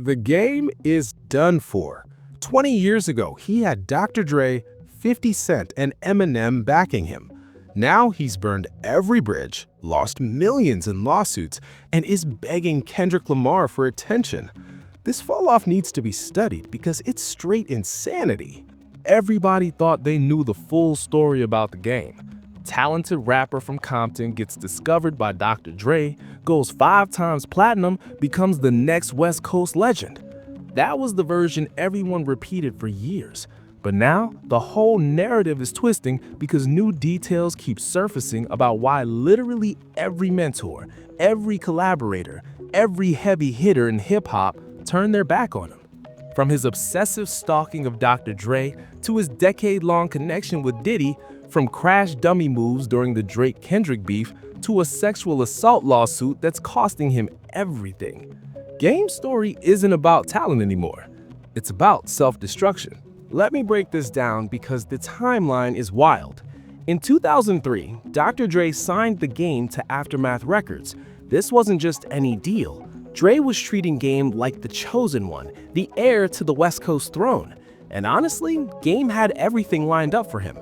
The game is done for. 20 years ago, he had Dr. Dre, 50 Cent, and Eminem backing him. Now he's burned every bridge, lost millions in lawsuits, and is begging Kendrick Lamar for attention. This falloff needs to be studied because it's straight insanity. Everybody thought they knew the full story about the game. Talented rapper from Compton gets discovered by Dr. Dre, goes 5 times platinum, becomes the next West Coast legend. That was the version everyone repeated for years. But now, the whole narrative is twisting because new details keep surfacing about why literally every mentor, every collaborator, every heavy hitter in hip-hop turned their back on him. From his obsessive stalking of Dr. Dre to his decade-long connection with Diddy, from crash dummy moves during the Drake-Kendrick beef to a sexual assault lawsuit that's costing him everything. Game's story isn't about talent anymore. It's about self-destruction. Let me break this down because the timeline is wild. In 2003, Dr. Dre signed the Game to Aftermath Records. This wasn't just any deal. Dre was treating Game like the chosen one, the heir to the West Coast throne. And honestly, Game had everything lined up for him.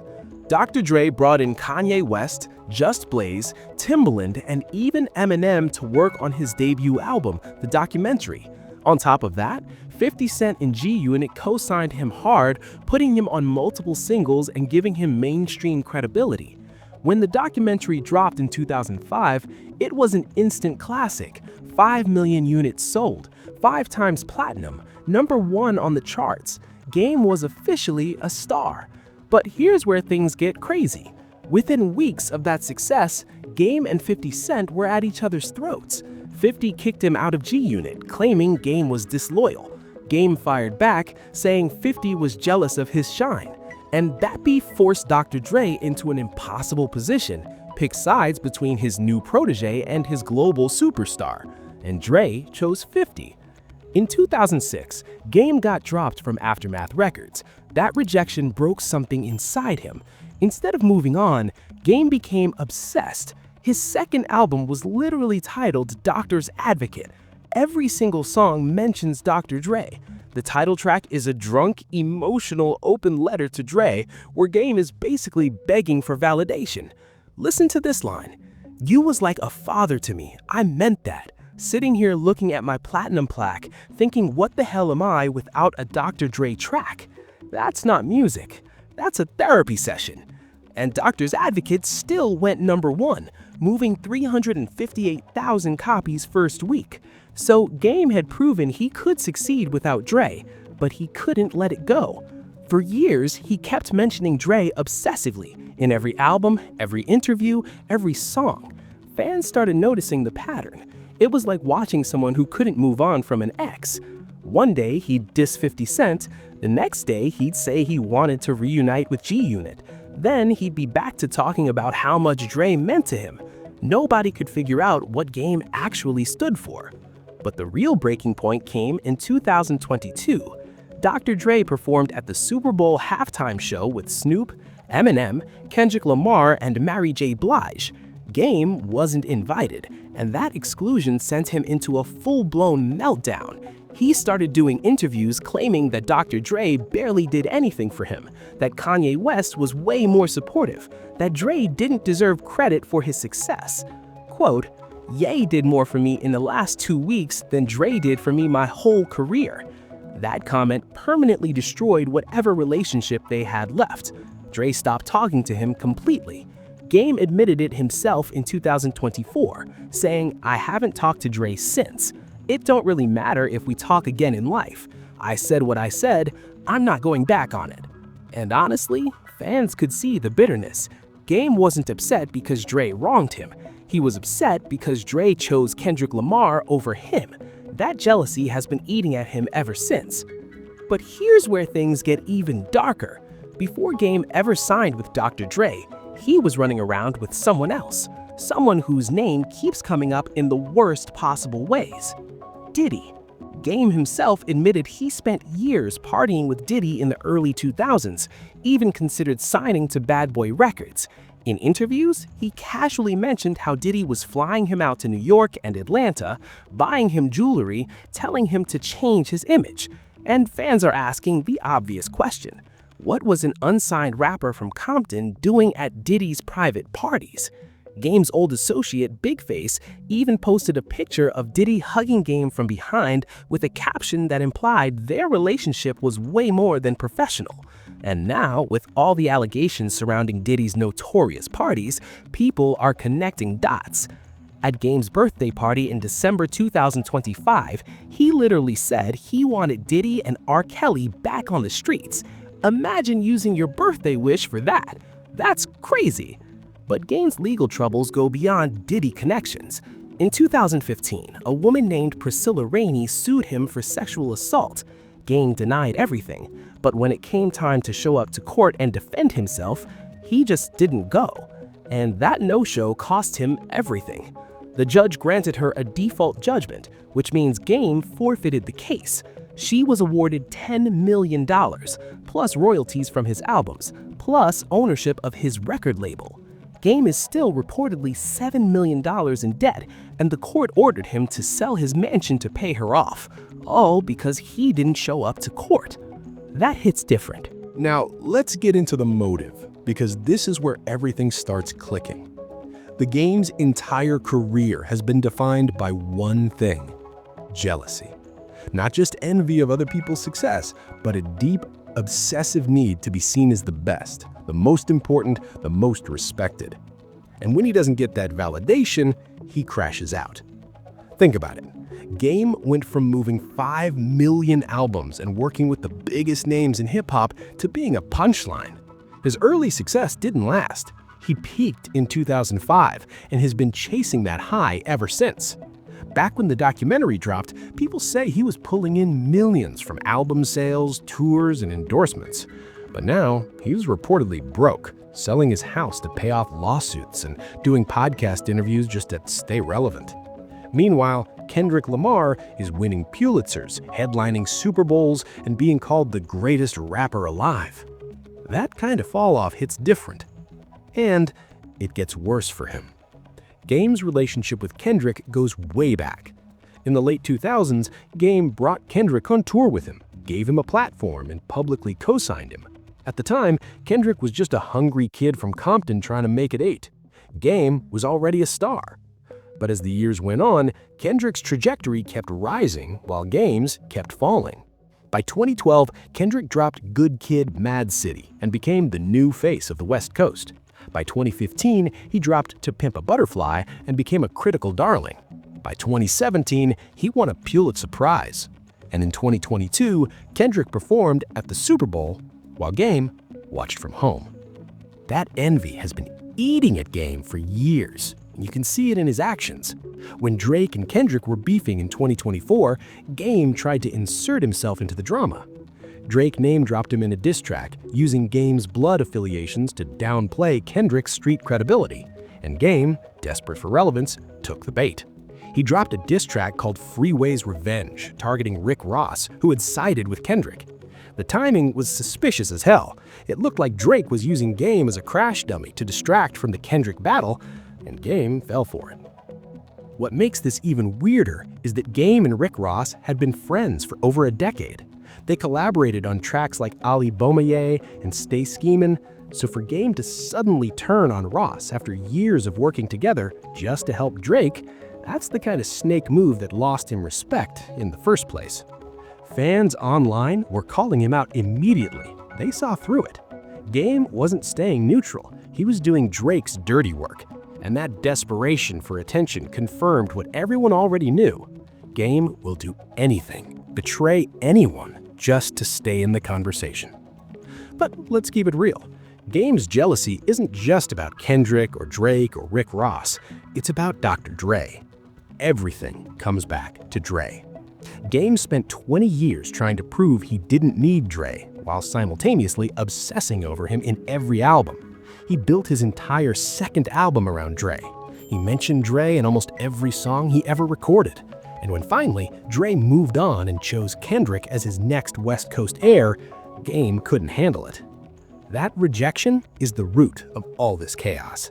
Dr. Dre brought in Kanye West, Just Blaze, Timbaland, and even Eminem to work on his debut album, The Documentary. On top of that, 50 Cent and G-Unit co-signed him hard, putting him on multiple singles and giving him mainstream credibility. When the documentary dropped in 2005, it was an instant classic. 5 million units sold, 5 times platinum, #1 on the charts. Game was officially a star. But here's where things get crazy. Within weeks of that success, Game and 50 Cent were at each other's throats. 50 kicked him out of G-Unit, claiming Game was disloyal. Game fired back, saying 50 was jealous of his shine. And that beef forced Dr. Dre into an impossible position, pick sides between his new protege and his global superstar. And Dre chose 50. In 2006, Game got dropped from Aftermath Records. That rejection broke something inside him. Instead of moving on, Game became obsessed. His second album was literally titled Doctor's Advocate. Every single song mentions Dr. Dre. The title track is a drunk, emotional, open letter to Dre, where Game is basically begging for validation. Listen to this line. "You was like a father to me. I meant that. Sitting here looking at my platinum plaque, thinking what the hell am I without a Dr. Dre track? That's not music. That's a therapy session." And Doctor's Advocate still went #1, moving 358,000 copies first week. So Game had proven he could succeed without Dre, but he couldn't let it go. For years, he kept mentioning Dre obsessively in every album, every interview, every song. Fans started noticing the pattern. It was like watching someone who couldn't move on from an ex. One day, he'd diss 50 Cent. The next day, he'd say he wanted to reunite with G-Unit. Then he'd be back to talking about how much Dre meant to him. Nobody could figure out what Game actually stood for. But the real breaking point came in 2022. Dr. Dre performed at the Super Bowl halftime show with Snoop, Eminem, Kendrick Lamar, and Mary J. Blige. Game wasn't invited, and that exclusion sent him into a full-blown meltdown. He started doing interviews claiming that Dr. Dre barely did anything for him, that Kanye West was way more supportive, that Dre didn't deserve credit for his success. Quote, "Ye did more for me in the last 2 weeks than Dre did for me my whole career." That comment permanently destroyed whatever relationship they had left. Dre stopped talking to him completely. Game admitted it himself in 2024, saying, "I haven't talked to Dre since. It don't really matter if we talk again in life. I said what I said, I'm not going back on it." And honestly, fans could see the bitterness. Game wasn't upset because Dre wronged him. He was upset because Dre chose Kendrick Lamar over him. That jealousy has been eating at him ever since. But here's where things get even darker. Before Game ever signed with Dr. Dre, he was running around with someone else, someone whose name keeps coming up in the worst possible ways. Diddy. Game himself admitted he spent years partying with Diddy in the early 2000s, even considered signing to Bad Boy Records. In interviews, he casually mentioned how Diddy was flying him out to New York and Atlanta, buying him jewelry, telling him to change his image. And fans are asking the obvious question: what was an unsigned rapper from Compton doing at Diddy's private parties? Game's old associate, Big Face, even posted a picture of Diddy hugging Game from behind with a caption that implied their relationship was way more than professional. And now, with all the allegations surrounding Diddy's notorious parties, people are connecting dots. At Game's birthday party in December 2025, he literally said he wanted Diddy and R. Kelly back on the streets. Imagine using your birthday wish for that. That's crazy. But Game's legal troubles go beyond Diddy connections. In 2015, a woman named Priscilla Rainey sued him for sexual assault. Game denied everything, but when it came time to show up to court and defend himself, he just didn't go. And that no-show cost him everything. The judge granted her a default judgment, which means Game forfeited the case. She was awarded $10 million, plus royalties from his albums, plus ownership of his record label. Game is still reportedly $7 million in debt, and the court ordered him to sell his mansion to pay her off, all because he didn't show up to court. That hits different. Now, let's get into the motive, because this is where everything starts clicking. The Game's entire career has been defined by one thing: jealousy. Not just envy of other people's success, but a deep, obsessive need to be seen as the best, the most important, the most respected. And when he doesn't get that validation, he crashes out. Think about it. Game went from moving 5 million albums and working with the biggest names in hip-hop to being a punchline. His early success didn't last. He peaked in 2005 and has been chasing that high ever since. Back when the documentary dropped, people say he was pulling in millions from album sales, tours, and endorsements. But now, he was reportedly broke, selling his house to pay off lawsuits and doing podcast interviews just to stay relevant. Meanwhile, Kendrick Lamar is winning Pulitzers, headlining Super Bowls, and being called the greatest rapper alive. That kind of fall-off hits different. And it gets worse for him. Game's relationship with Kendrick goes way back. In the late 2000s, Game brought Kendrick on tour with him, gave him a platform, and publicly co-signed him. At the time, Kendrick was just a hungry kid from Compton trying to make it 8. Game was already a star. But as the years went on, Kendrick's trajectory kept rising while Game's kept falling. By 2012, Kendrick dropped Good Kid, Mad City and became the new face of the West Coast. By 2015, he dropped To Pimp a Butterfly and became a critical darling. By 2017, he won a Pulitzer Prize. And in 2022, Kendrick performed at the Super Bowl while Game watched from home. That envy has been eating at Game for years. You can see it in his actions. When Drake and Kendrick were beefing in 2024, Game tried to insert himself into the drama. Drake name-dropped him in a diss track, using Game's blood affiliations to downplay Kendrick's street credibility. And Game, desperate for relevance, took the bait. He dropped a diss track called Freeway's Revenge, targeting Rick Ross, who had sided with Kendrick. The timing was suspicious as hell. It looked like Drake was using Game as a crash dummy to distract from the Kendrick battle, and Game fell for it. What makes this even weirder is that Game and Rick Ross had been friends for over a decade. They collaborated on tracks like Ali Bomaye and Stay Schemin', so for Game to suddenly turn on Ross after years of working together just to help Drake, that's the kind of snake move that lost him respect in the first place. Fans online were calling him out immediately. They saw through it. Game wasn't staying neutral. He was doing Drake's dirty work. And that desperation for attention confirmed what everyone already knew. Game will do anything, betray anyone, just to stay in the conversation. But let's keep it real. Game's jealousy isn't just about Kendrick or Drake or Rick Ross. It's about Dr. Dre. Everything comes back to Dre. Game spent 20 years trying to prove he didn't need Dre, while simultaneously obsessing over him in every album. He built his entire second album around Dre. He mentioned Dre in almost every song he ever recorded. And when finally Dre moved on and chose Kendrick as his next West Coast heir, Game couldn't handle it. That rejection is the root of all this chaos.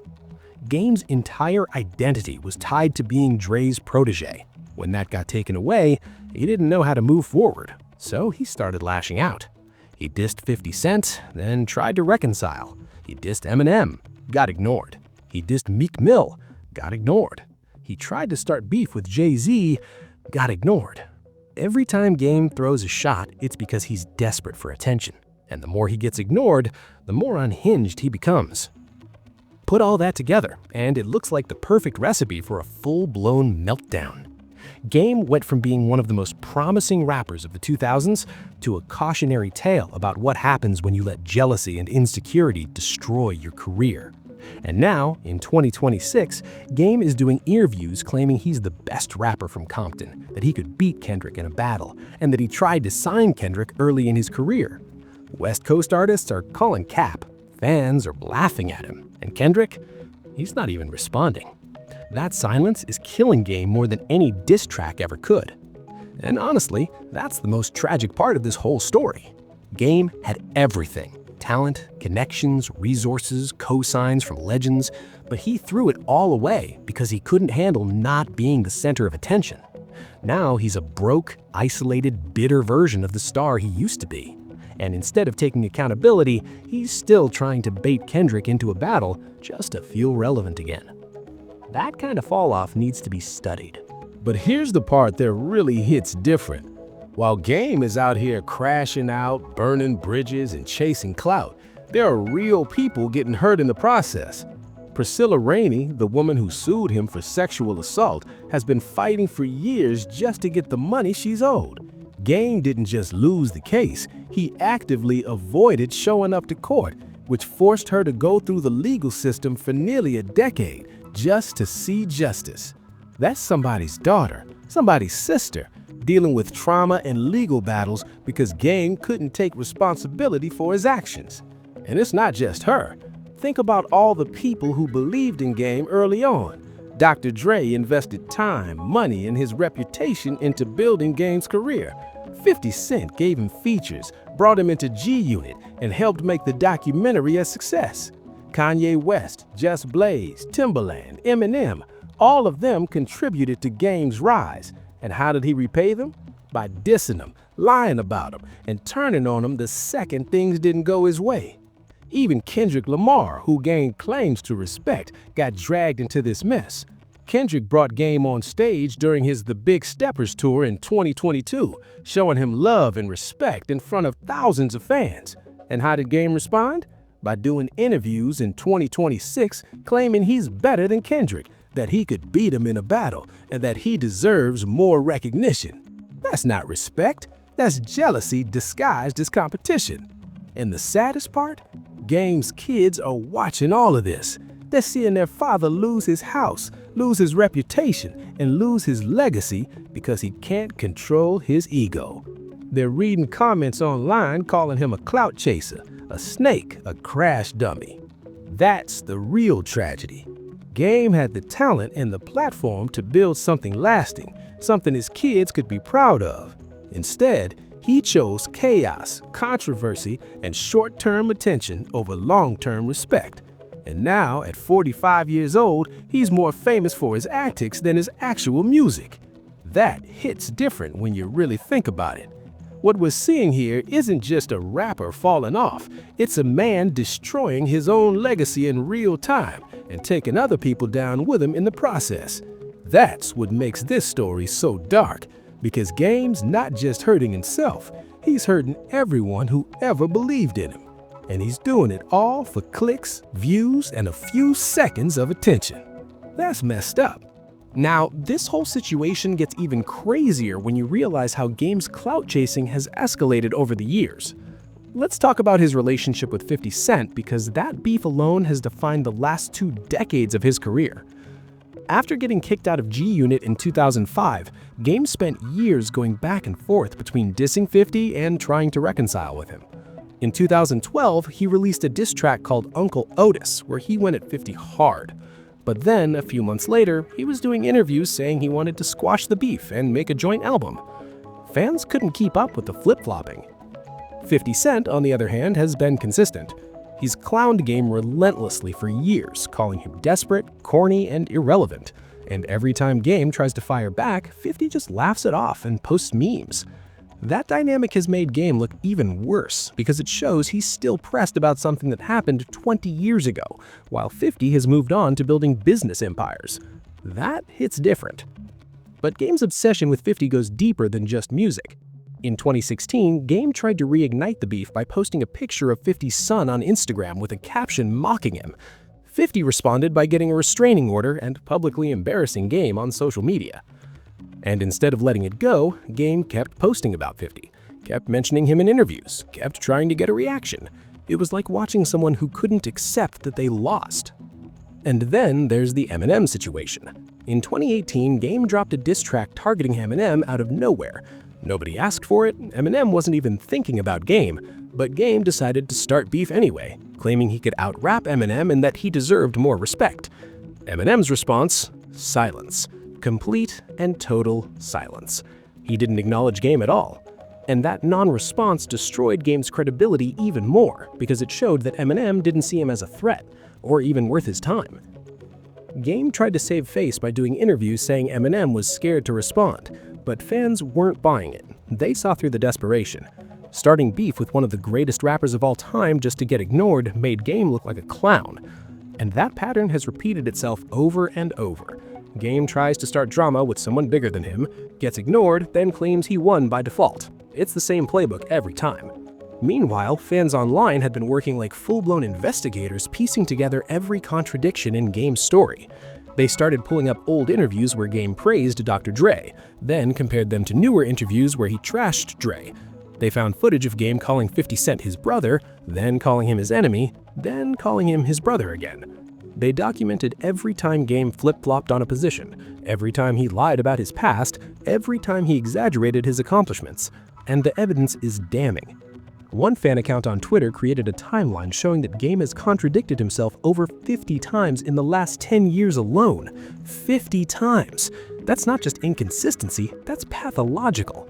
Game's entire identity was tied to being Dre's protege. When that got taken away, he didn't know how to move forward, so he started lashing out. He dissed 50 Cent, then tried to reconcile. He dissed Eminem, got ignored. He dissed Meek Mill, got ignored. He tried to start beef with Jay-Z, got ignored. Every time Game throws a shot, it's because he's desperate for attention. And the more he gets ignored, the more unhinged he becomes. Put all that together, and it looks like the perfect recipe for a full-blown meltdown. Game went from being one of the most promising rappers of the 2000s to a cautionary tale about what happens when you let jealousy and insecurity destroy your career. And now, in 2026, Game is doing interviews claiming he's the best rapper from Compton, that he could beat Kendrick in a battle, and that he tried to sign Kendrick early in his career. West Coast artists are calling cap, fans are laughing at him, and Kendrick, he's not even responding. That silence is killing Game more than any diss track ever could. And honestly, that's the most tragic part of this whole story. Game had everything. Talent, connections, resources, cosigns from legends, but he threw it all away because he couldn't handle not being the center of attention. Now he's a broke, isolated, bitter version of the star he used to be. And instead of taking accountability, he's still trying to bait Kendrick into a battle just to feel relevant again. That kind of fall-off needs to be studied. But here's the part that really hits different. While Game is out here crashing out, burning bridges, and chasing clout, there are real people getting hurt in the process. Priscilla Rainey, the woman who sued him for sexual assault, has been fighting for years just to get the money she's owed. Game didn't just lose the case, he actively avoided showing up to court, which forced her to go through the legal system for nearly a decade just to see justice. That's somebody's daughter, somebody's sister, dealing with trauma and legal battles because Game couldn't take responsibility for his actions. And it's not just her. Think about all the people who believed in Game early on. Dr. Dre invested time, money, and his reputation into building Game's career. 50 Cent gave him features, brought him into G-Unit, and helped make the documentary a success. Kanye West, Just Blaze, Timbaland, Eminem, all of them contributed to Game's rise. And how did he repay them? By dissing them, lying about them, and turning on them the second things didn't go his way. Even Kendrick Lamar, who Game claims to respect, got dragged into this mess. Kendrick brought Game on stage during his The Big Steppers tour in 2022, showing him love and respect in front of thousands of fans. And how did Game respond? By doing interviews in 2026 claiming he's better than Kendrick, that he could beat him in a battle, and that he deserves more recognition. That's not respect, that's jealousy disguised as competition. And the saddest part? Game's kids are watching all of this. They're seeing their father lose his house, lose his reputation, and lose his legacy because he can't control his ego. They're reading comments online calling him a clout chaser, a snake, a crash dummy. That's the real tragedy. Game had the talent and the platform to build something lasting, something his kids could be proud of. Instead, he chose chaos, controversy, and short-term attention over long-term respect. And now, at 45 years old, he's more famous for his antics than his actual music. That hits different when you really think about it. What we're seeing here isn't just a rapper falling off, it's a man destroying his own legacy in real time and taking other people down with him in the process. That's what makes this story so dark, because Game's not just hurting himself, he's hurting everyone who ever believed in him. And he's doing it all for clicks, views, and a few seconds of attention. That's messed up. Now, this whole situation gets even crazier when you realize how Game's clout chasing has escalated over the years. Let's talk about his relationship with 50 Cent, because that beef alone has defined the last 2 decades of his career. After getting kicked out of G-Unit in 2005, Game spent years going back and forth between dissing 50 and trying to reconcile with him. In 2012, he released a diss track called Uncle Otis, where he went at 50 hard. But then, a few months later, he was doing interviews saying he wanted to squash the beef and make a joint album. Fans couldn't keep up with the flip-flopping. 50 Cent, on the other hand, has been consistent. He's clowned Game relentlessly for years, calling him desperate, corny, and irrelevant. And every time Game tries to fire back, 50 just laughs it off and posts memes. That dynamic has made Game look even worse because it shows he's still pressed about something that happened 20 years ago, while 50 has moved on to building business empires. That hits different. But Game's obsession with 50 goes deeper than just music. In 2016, Game tried to reignite the beef by posting a picture of 50's son on Instagram with a caption mocking him. 50 responded by getting a restraining order and publicly embarrassing Game on social media. And instead of letting it go, Game kept posting about 50, kept mentioning him in interviews, kept trying to get a reaction. It was like watching someone who couldn't accept that they lost. And then there's the Eminem situation. In 2018, Game dropped a diss track targeting Eminem out of nowhere. Nobody asked for it, Eminem wasn't even thinking about Game, but Game decided to start beef anyway, claiming he could out-rap Eminem and that he deserved more respect. Eminem's response? Silence. Complete and total silence. He didn't acknowledge Game at all. And that non-response destroyed Game's credibility even more because it showed that Eminem didn't see him as a threat, or even worth his time. Game tried to save face by doing interviews saying Eminem was scared to respond, but fans weren't buying it. They saw through the desperation. Starting beef with one of the greatest rappers of all time just to get ignored made Game look like a clown. And that pattern has repeated itself over and over. Game tries to start drama with someone bigger than him, gets ignored, then claims he won by default. It's the same playbook every time. Meanwhile, fans online had been working like full-blown investigators piecing together every contradiction in Game's story. They started pulling up old interviews where Game praised Dr. Dre, then compared them to newer interviews where he trashed Dre. They found footage of Game calling 50 Cent his brother, then calling him his enemy, then calling him his brother again. They documented every time Game flip-flopped on a position, every time he lied about his past, every time he exaggerated his accomplishments, and the evidence is damning. One fan account on Twitter created a timeline showing that Game has contradicted himself over 50 times in the last 10 years alone. 50 times! That's not just inconsistency, that's pathological.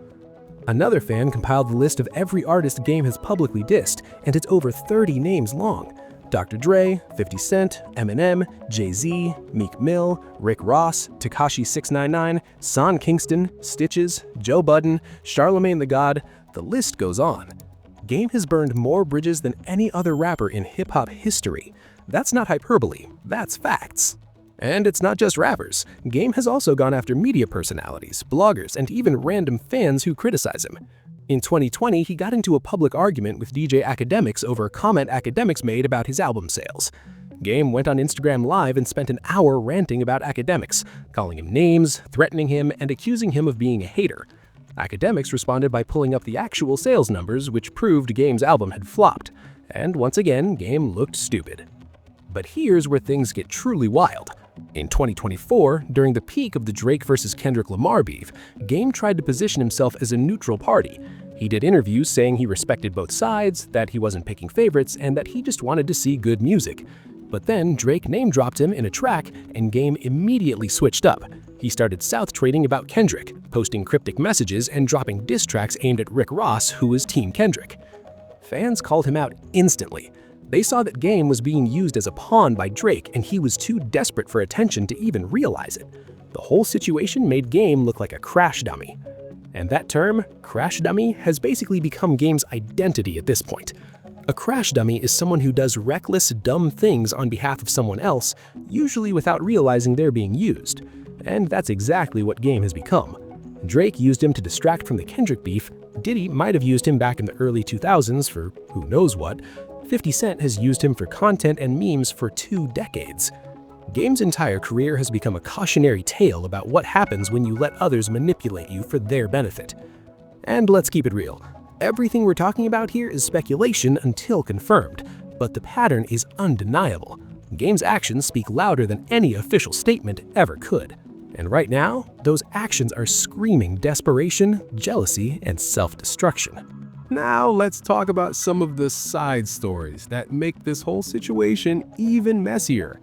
Another fan compiled the list of every artist Game has publicly dissed, and it's over 30 names long. Dr. Dre, 50 Cent, Eminem, Jay-Z, Meek Mill, Rick Ross, Tekashi 6ix9ine, Son Kingston, Stitches, Joe Budden, Charlemagne the God, the list goes on. Game has burned more bridges than any other rapper in hip-hop history. That's not hyperbole, that's facts. And it's not just rappers. Game has also gone after media personalities, bloggers, and even random fans who criticize him. In 2020, he got into a public argument with DJ Academics over a comment Academics made about his album sales. Game went on Instagram Live and spent an hour ranting about Academics, calling him names, threatening him, and accusing him of being a hater. Academics responded by pulling up the actual sales numbers, which proved Game's album had flopped. And once again, Game looked stupid. But here's where things get truly wild. In 2024, during the peak of the Drake vs. Kendrick Lamar beef, Game tried to position himself as a neutral party. He did interviews saying he respected both sides, that he wasn't picking favorites, and that he just wanted to see good music. But then Drake name-dropped him in a track, and Game immediately switched up. He started south trading about Kendrick, posting cryptic messages and dropping diss tracks aimed at Rick Ross, who was Team Kendrick. Fans called him out instantly. They saw that Game was being used as a pawn by Drake, and he was too desperate for attention to even realize it. The whole situation made Game look like a crash dummy. And that term, crash dummy, has basically become Game's identity at this point. A crash dummy is someone who does reckless, dumb things on behalf of someone else, usually without realizing they're being used. And that's exactly what Game has become. Drake used him to distract from the Kendrick beef, Diddy might have used him back in the early 2000s for who knows what, 50 Cent has used him for content and memes for 2 decades. Game's entire career has become a cautionary tale about what happens when you let others manipulate you for their benefit. And let's keep it real. Everything we're talking about here is speculation until confirmed, but the pattern is undeniable. Game's actions speak louder than any official statement ever could. And right now, those actions are screaming desperation, jealousy, and self-destruction. Now let's talk about some of the side stories that make this whole situation even messier.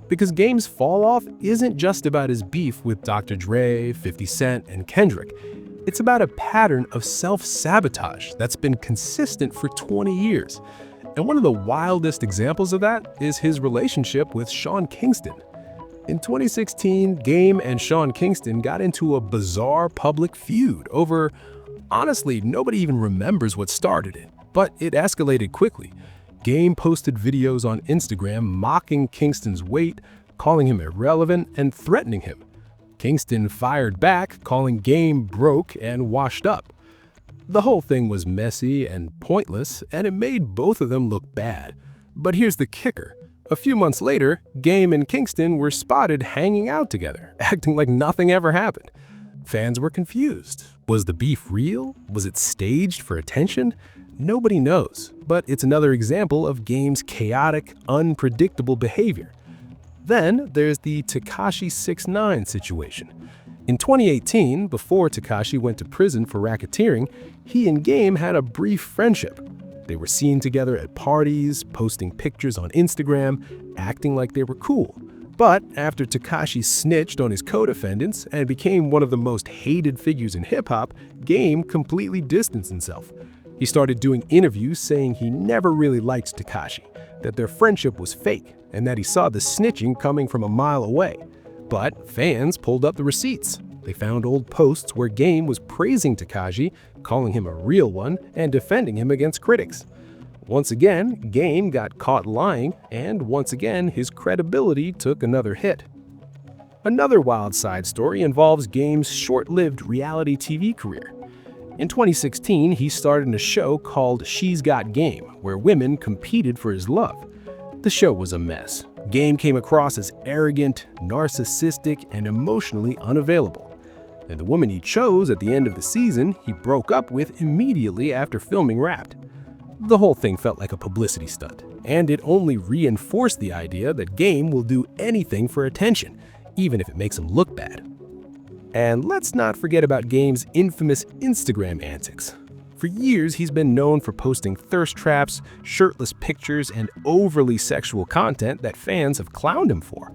Because Game's fall-off isn't just about his beef with Dr. Dre, 50 Cent, and Kendrick. It's about a pattern of self-sabotage that's been consistent for 20 years. And one of the wildest examples of that is his relationship with Sean Kingston. In 2016, Game and Sean Kingston got into a bizarre public feud over, honestly, nobody even remembers what started it, but it escalated quickly. Game posted videos on Instagram mocking Kingston's weight, calling him irrelevant, and threatening him. Kingston fired back, calling Game broke and washed up. The whole thing was messy and pointless, and it made both of them look bad. But here's the kicker. A few months later, Game and Kingston were spotted hanging out together, acting like nothing ever happened. Fans were confused. Was the beef real? Was it staged for attention? Nobody knows, but it's another example of Game's chaotic, unpredictable behavior. Then there's the Tekashi 6ix9ine situation. In 2018, before Tekashi went to prison for racketeering, he and Game had a brief friendship. They were seen together at parties, posting pictures on Instagram, acting like they were cool. But after Tekashi snitched on his co-defendants and became one of the most hated figures in hip-hop, Game completely distanced himself. He started doing interviews saying he never really liked Tekashi, that their friendship was fake, and that he saw the snitching coming from a mile away. But fans pulled up the receipts. They found old posts where Game was praising Tekashi, calling him a real one, and defending him against critics. Once again, Game got caught lying, and once again, his credibility took another hit. Another wild side story involves Game's short-lived reality TV career. In 2016, he starred in a show called She's Got Game, where women competed for his love. The show was a mess. Game came across as arrogant, narcissistic, and emotionally unavailable. And the woman he chose at the end of the season, he broke up with immediately after filming wrapped. The whole thing felt like a publicity stunt, and it only reinforced the idea that Game will do anything for attention, even if it makes him look bad. And let's not forget about Game's infamous Instagram antics. For years, he's been known for posting thirst traps, shirtless pictures, and overly sexual content that fans have clowned him for.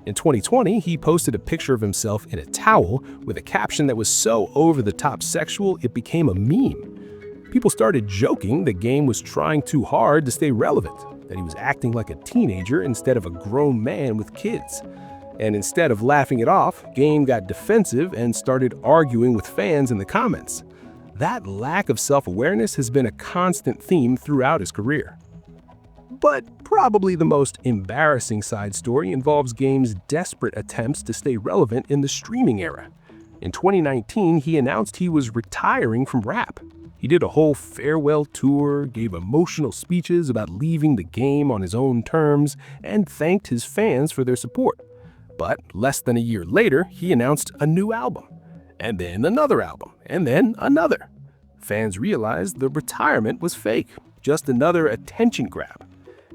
In 2020, he posted a picture of himself in a towel with a caption that was so over-the-top sexual it became a meme. People started joking that Game was trying too hard to stay relevant, that he was acting like a teenager instead of a grown man with kids. And instead of laughing it off, Game got defensive and started arguing with fans in the comments. That lack of self-awareness has been a constant theme throughout his career. But probably the most embarrassing side story involves Game's desperate attempts to stay relevant in the streaming era. In 2019, he announced he was retiring from rap. He did a whole farewell tour, gave emotional speeches about leaving the game on his own terms, and thanked his fans for their support. But less than a year later, he announced a new album, and then another album, and then another. Fans realized the retirement was fake, just another attention grab.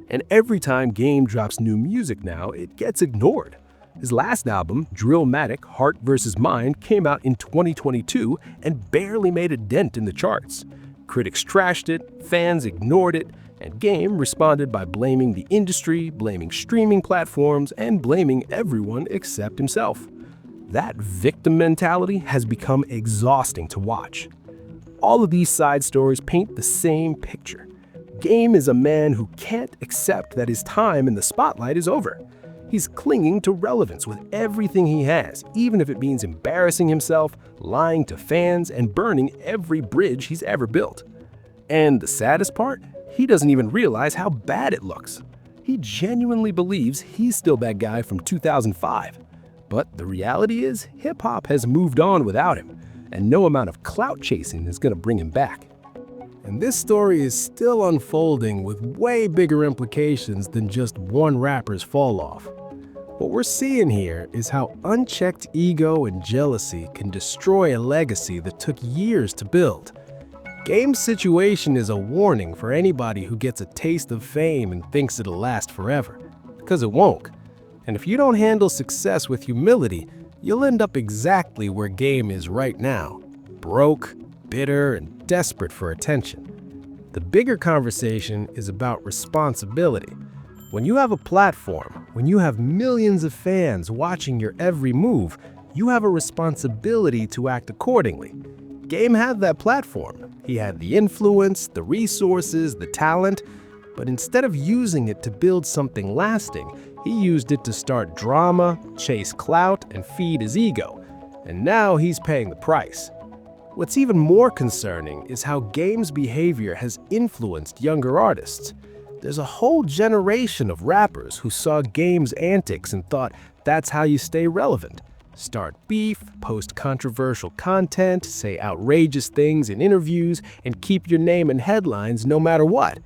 And every time Game drops new music now, it gets ignored. His last album, Drillmatic: Heart vs. Mind, came out in 2022 and barely made a dent in the charts. Critics trashed it, fans ignored it, and Game responded by blaming the industry, blaming streaming platforms, and blaming everyone except himself. That victim mentality has become exhausting to watch. All of these side stories paint the same picture. Game is a man who can't accept that his time in the spotlight is over. He's clinging to relevance with everything he has, even if it means embarrassing himself, lying to fans, and burning every bridge he's ever built. And the saddest part? He doesn't even realize how bad it looks. He genuinely believes he's still that guy from 2005. But the reality is, hip-hop has moved on without him, and no amount of clout chasing is going to bring him back. And this story is still unfolding with way bigger implications than just one rapper's fall-off. What we're seeing here is how unchecked ego and jealousy can destroy a legacy that took years to build. Game's situation is a warning for anybody who gets a taste of fame and thinks it'll last forever, because it won't. And if you don't handle success with humility, you'll end up exactly where Game is right now, broke, bitter, and desperate for attention. The bigger conversation is about responsibility. When you have a platform, when you have millions of fans watching your every move, you have a responsibility to act accordingly. Game had that platform. He had the influence, the resources, the talent, But instead of using it to build something lasting, he used it to start drama, chase clout, and feed his ego. And now he's paying the price. What's even more concerning is how Game's behavior has influenced younger artists. There's a whole generation of rappers who saw Game's antics and thought that's how you stay relevant. Start beef, post controversial content, say outrageous things in interviews, and keep your name in headlines no matter what.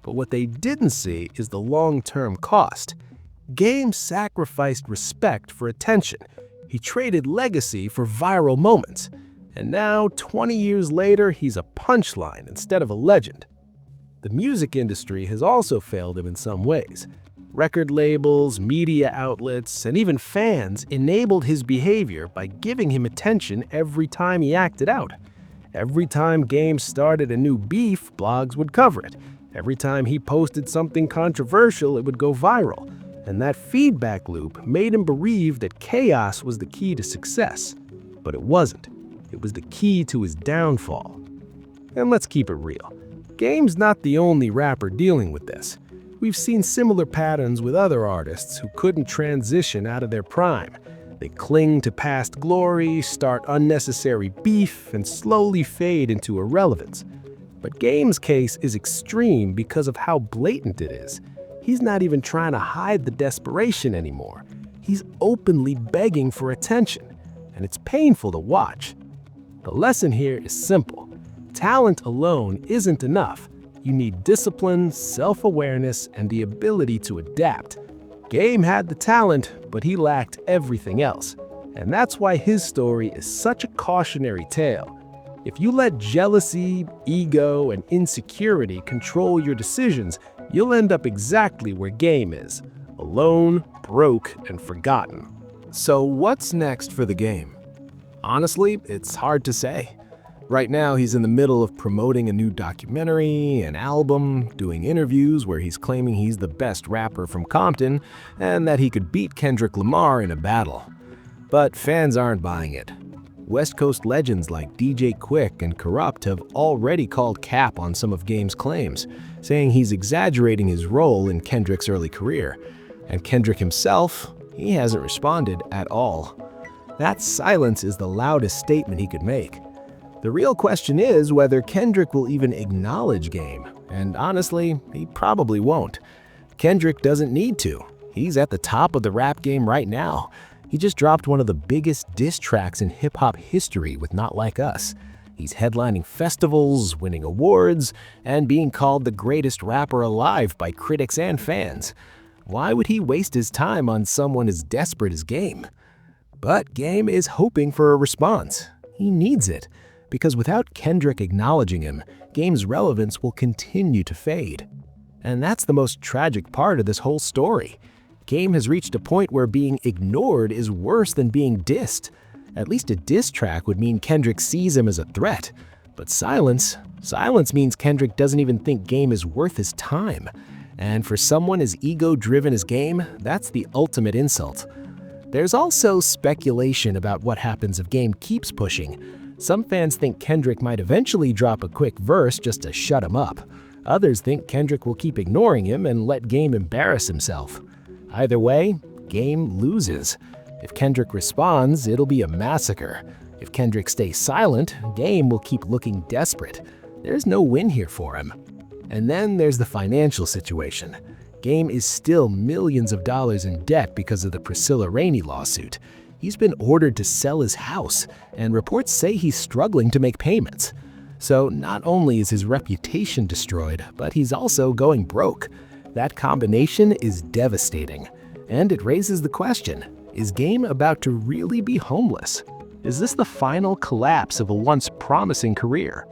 But what they didn't see is the long-term cost. Game sacrificed respect for attention. He traded legacy for viral moments. And now, 20 years later, he's a punchline instead of a legend. The music industry has also failed him in some ways. Record labels, media outlets, and even fans enabled his behavior by giving him attention every time he acted out. Every time Game started a new beef, blogs would cover it. Every time he posted something controversial, it would go viral. And that feedback loop made him believe that chaos was the key to success. But it wasn't. It was the key to his downfall. And let's keep it real. Game's not the only rapper dealing with this. We've seen similar patterns with other artists who couldn't transition out of their prime. They cling to past glory, start unnecessary beef, and slowly fade into irrelevance. But Game's case is extreme because of how blatant it is. He's not even trying to hide the desperation anymore. He's openly begging for attention, and it's painful to watch. The lesson here is simple. Talent alone isn't enough. You need discipline, self-awareness, and the ability to adapt. Game had the talent, but he lacked everything else. And that's why his story is such a cautionary tale. If you let jealousy, ego, and insecurity control your decisions, you'll end up exactly where Game is, alone, broke, and forgotten. So what's next for the Game? Honestly, it's hard to say. Right now, he's in the middle of promoting a new documentary, an album, doing interviews where he's claiming he's the best rapper from Compton and that he could beat Kendrick Lamar in a battle. But fans aren't buying it. West Coast legends like DJ Quick and Corrupt have already called cap on some of Game's claims, saying he's exaggerating his role in Kendrick's early career. And Kendrick himself, he hasn't responded at all. That silence is the loudest statement he could make. The real question is whether Kendrick will even acknowledge Game, and honestly, he probably won't. Kendrick doesn't need to. He's at the top of the rap game right now. He just dropped one of the biggest diss tracks in hip-hop history with Not Like Us. He's headlining festivals, winning awards, and being called the greatest rapper alive by critics and fans. Why would he waste his time on someone as desperate as Game? But Game is hoping for a response. He needs it, because without Kendrick acknowledging him, Game's relevance will continue to fade. And that's the most tragic part of this whole story. Game has reached a point where being ignored is worse than being dissed. At least a diss track would mean Kendrick sees him as a threat. But silence means Kendrick doesn't even think Game is worth his time. And for someone as ego-driven as Game, that's the ultimate insult. There's also speculation about what happens if Game keeps pushing. Some fans think Kendrick might eventually drop a quick verse just to shut him up. Others think Kendrick will keep ignoring him and let Game embarrass himself. Either way, Game loses. If Kendrick responds, it'll be a massacre. If Kendrick stays silent, Game will keep looking desperate. There's no win here for him. And then there's the financial situation. Game is still millions of dollars in debt because of the Priscilla Rainey lawsuit. He's been ordered to sell his house, and reports say he's struggling to make payments. So not only is his reputation destroyed, but he's also going broke. That combination is devastating. And it raises the question, is Game about to really be homeless? Is this the final collapse of a once promising career?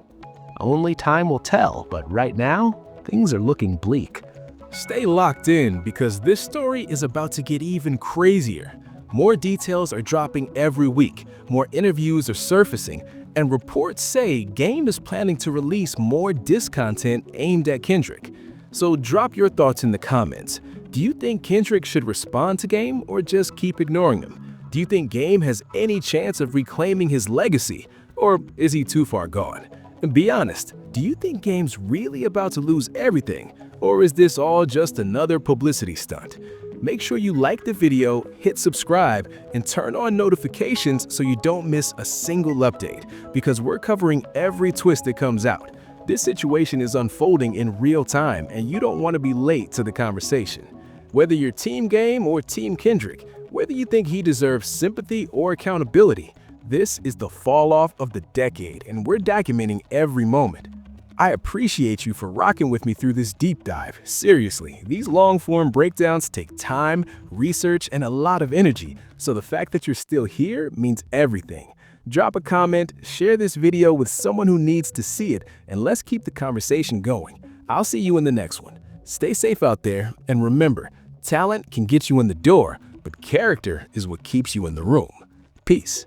Only time will tell, but right now, things are looking bleak. Stay locked in because this story is about to get even crazier. More details are dropping every week, more interviews are surfacing, and reports say Game is planning to release more diss content aimed at Kendrick. So drop your thoughts in the comments. Do you think Kendrick should respond to Game or just keep ignoring him? Do you think Game has any chance of reclaiming his legacy, or is he too far gone? And be honest, do you think Game's really about to lose everything, Or is this all just another publicity stunt? Make sure you like the video, hit subscribe, and turn on notifications so you don't miss a single update, because we're covering every twist that comes out. This situation is unfolding in real time, and you don't want to be late to the conversation. Whether you're Team Game or Team Kendrick, whether you think he deserves sympathy or accountability, this is the fall-off of the decade, and we're documenting every moment. I appreciate you for rocking with me through this deep dive. Seriously, these long-form breakdowns take time, research, and a lot of energy, so the fact that you're still here means everything. Drop a comment, share this video with someone who needs to see it, and let's keep the conversation going. I'll see you in the next one. Stay safe out there, and remember, talent can get you in the door, but character is what keeps you in the room. Peace.